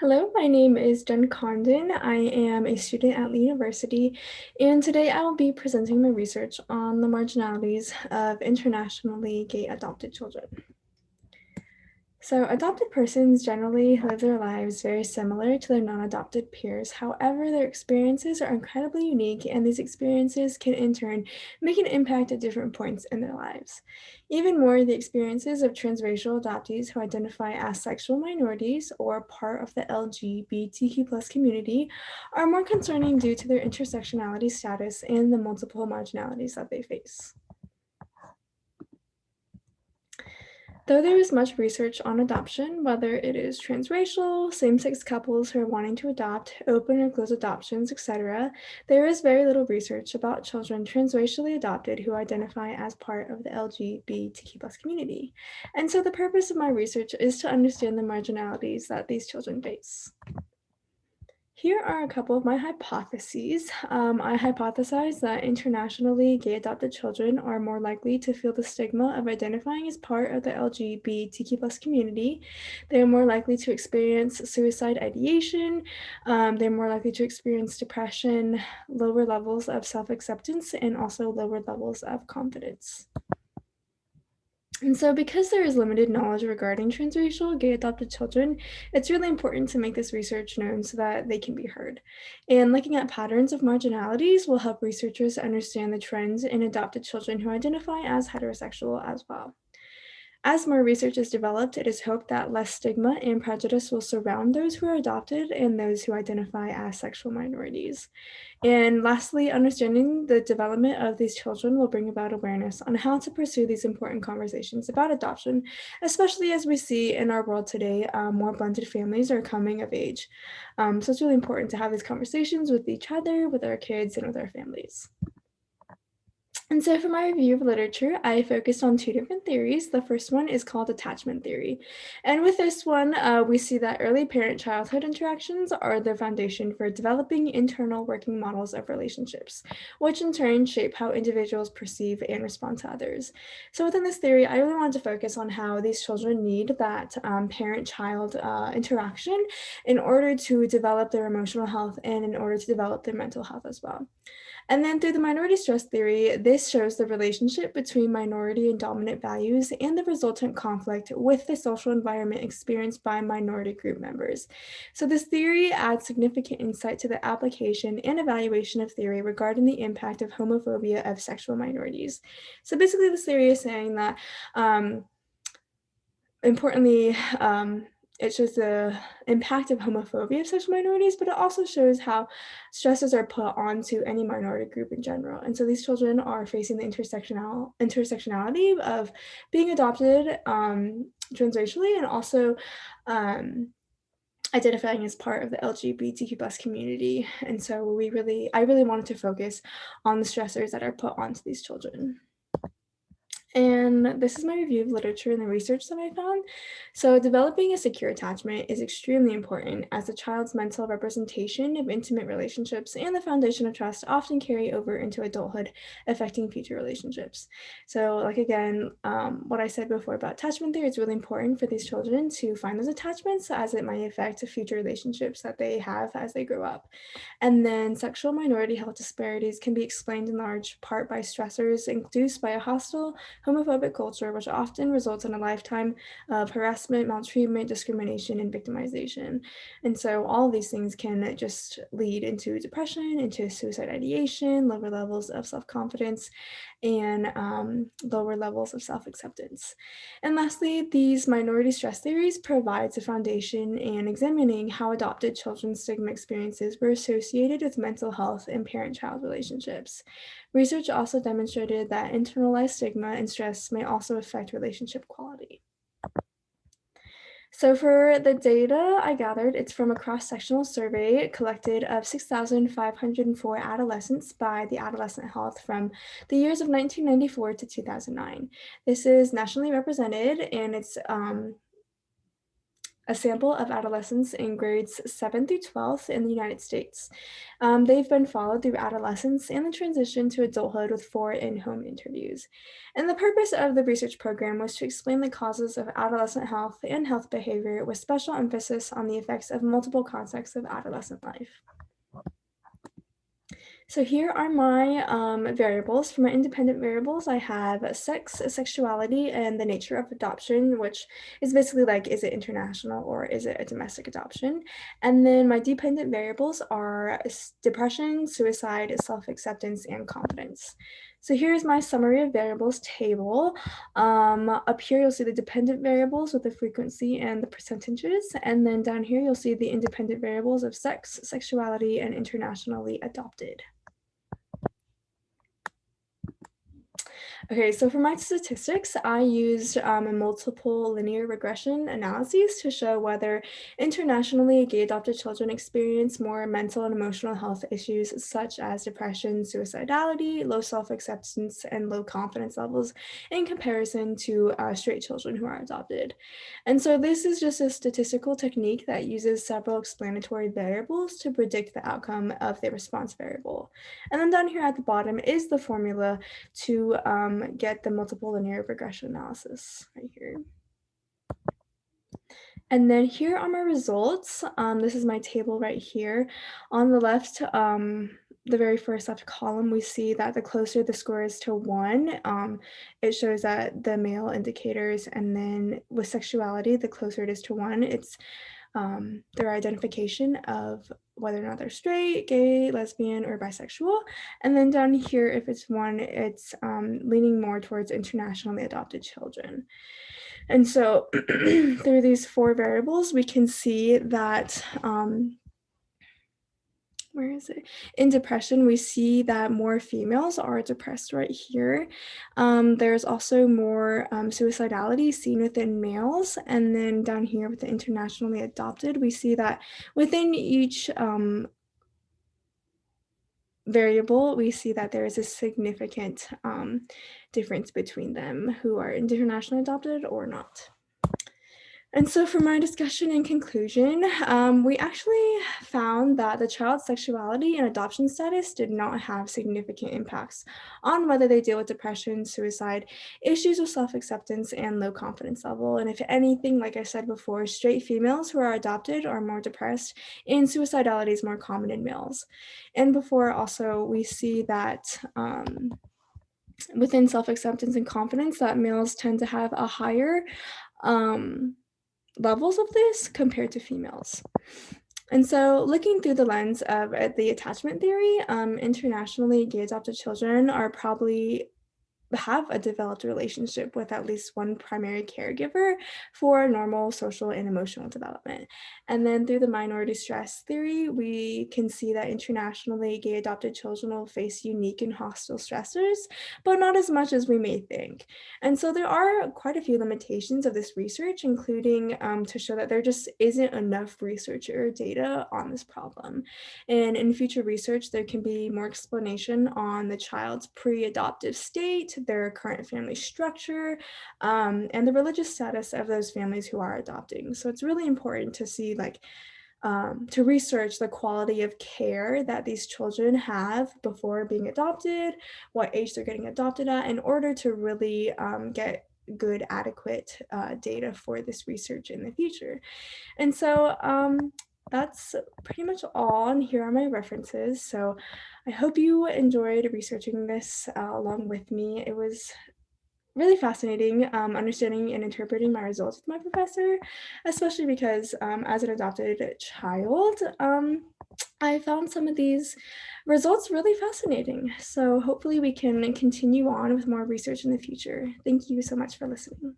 Hello, my name is Jen Condon. I am a student at the university, and today I will be presenting my research on the marginalities of internationally gay adopted children. So, adopted persons generally live their lives very similar to their non adopted peers. However, their experiences are incredibly unique, and these experiences can in turn make an impact at different points in their lives. Even more, the experiences of transracial adoptees who identify as sexual minorities or part of the LGBTQ community are more concerning due to their intersectionality status and the multiple marginalities that they face. Though there is much research on adoption, whether it is transracial, same-sex couples who are wanting to adopt, open or closed adoptions, etc., there is very little research about children transracially adopted who identify as part of the LGBTQ community. And so the purpose of my research is to understand the marginalities that these children face. Here are a couple of my hypotheses. I hypothesize that internationally gay adopted children are more likely to feel the stigma of identifying as part of the LGBTQ community. They're more likely to experience suicide ideation. They're more likely to experience depression, lower levels of self-acceptance, and also lower levels of confidence. And so, because there is limited knowledge regarding transracial gay adopted children, it's really important to make this research known so that they can be heard. And looking at patterns of marginalities will help researchers understand the trends in adopted children who identify as heterosexual as well. As more research is developed, it is hoped that less stigma and prejudice will surround those who are adopted and those who identify as sexual minorities. And lastly, understanding the development of these children will bring about awareness on how to pursue these important conversations about adoption, especially as we see in our world today, more blended families are coming of age. So it's really important to have these conversations with each other, with our kids, and with our families. And so for my review of literature, I focused on two different theories. The first one is called attachment theory. And with this one, we see that early parent-childhood interactions are the foundation for developing internal working models of relationships, which in turn shape how individuals perceive and respond to others. So within this theory, I really wanted to focus on how these children need that parent-child interaction in order to develop their emotional health and in order to develop their mental health as well. And then through the minority stress theory, this shows the relationship between minority and dominant values and the resultant conflict with the social environment experienced by minority group members. So this theory adds significant insight to the application and evaluation of theory regarding the impact of homophobia of sexual minorities. So basically this theory is saying that importantly, it shows the impact of homophobia of sexual minorities, but it also shows how stresses are put onto any minority group in general. And so these children are facing the intersectionality of being adopted transracially and also identifying as part of the LGBTQ community. And so I really wanted to focus on the stressors that are put onto these children. And this is my review of literature and the research that I found. So, developing a secure attachment is extremely important as the child's mental representation of intimate relationships and the foundation of trust often carry over into adulthood, affecting future relationships. So, like again, what I said before about attachment theory, it's really important for these children to find those attachments as it might affect future relationships that they have as they grow up. And then sexual minority health disparities can be explained in large part by stressors induced by a hostile homophobic culture, which often results in a lifetime of harassment, maltreatment, discrimination, and victimization. And so all of these things can just lead into depression, into suicide ideation, lower levels of self-confidence, and lower levels of self-acceptance. And lastly, these minority stress theories provides a foundation in examining how adopted children's stigma experiences were associated with mental health and parent-child relationships. Research also demonstrated that internalized stigma and stress may also affect relationship quality. So for the data I gathered, it's from a cross-sectional survey collected of 6,504 adolescents by the Adolescent Health from the years of 1994 to 2009. This is nationally represented and it's a sample of adolescents in grades 7 through 12 in the United States. They've been followed through adolescence and the transition to adulthood with 4 in-home interviews. And the purpose of the research program was to explain the causes of adolescent health and health behavior with special emphasis on the effects of multiple contexts of adolescent life. So here are my variables. For my independent variables, I have sex, sexuality, and the nature of adoption, which is basically like, is it international or is it a domestic adoption? And then my dependent variables are depression, suicide, self-acceptance, and confidence. So here's my summary of variables table. Up here, you'll see the dependent variables with the frequency and the percentages. And then down here, you'll see the independent variables of sex, sexuality, and internationally adopted. Okay, so for my statistics, I used multiple linear regression analyses to show whether internationally gay adopted children experience more mental and emotional health issues such as depression, suicidality, low self-acceptance, and low confidence levels in comparison to straight children who are adopted. And so this is just a statistical technique that uses several explanatory variables to predict the outcome of the response variable. And then down here at the bottom is the formula to get the multiple linear regression analysis right here. And then here are my results. This is my table right here. On the left, the very first left column, we see that the closer the score is to 1, it shows that the male indicators, and then with sexuality, the closer it is to 1, it's their identification of whether or not they're straight, gay, lesbian, or bisexual. And then down here, if it's 1, it's leaning more towards internationally adopted children. And so through these 4 variables, we can see that where is it? In depression, we see that more females are depressed right here. There's also more suicidality seen within males. And then down here with the internationally adopted, we see that within each variable, we see that there is a significant difference between them who are internationally adopted or not. And so for my discussion and conclusion, we actually found that the child's sexuality and adoption status did not have significant impacts on whether they deal with depression, suicide, issues with self-acceptance, and low confidence level. And if anything, like I said before, straight females who are adopted are more depressed, and suicidality is more common in males. And before also, we see that within self-acceptance and confidence, that males tend to have a higher levels of this compared to females. And so looking through the lens of the attachment theory, internationally gay adopted children are probably have a developed relationship with at least one primary caregiver for normal social and emotional development. And then through the minority stress theory, we can see that internationally gay adopted children will face unique and hostile stressors, but not as much as we may think. And so there are quite a few limitations of this research, including to show that there just isn't enough research or data on this problem. And in future research, there can be more explanation on the child's pre-adoptive state, their current family structure, and the religious status of those families who are adopting. So it's really important to see to research the quality of care that these children have before being adopted, what age they're getting adopted at, in order to really get good, adequate data for this research in the future. And so that's pretty much all, and here are my references. So I hope you enjoyed researching this along with me. It was really fascinating understanding and interpreting my results with my professor, especially because as an adopted child, I found some of these results really fascinating. So hopefully we can continue on with more research in the future. Thank you so much for listening.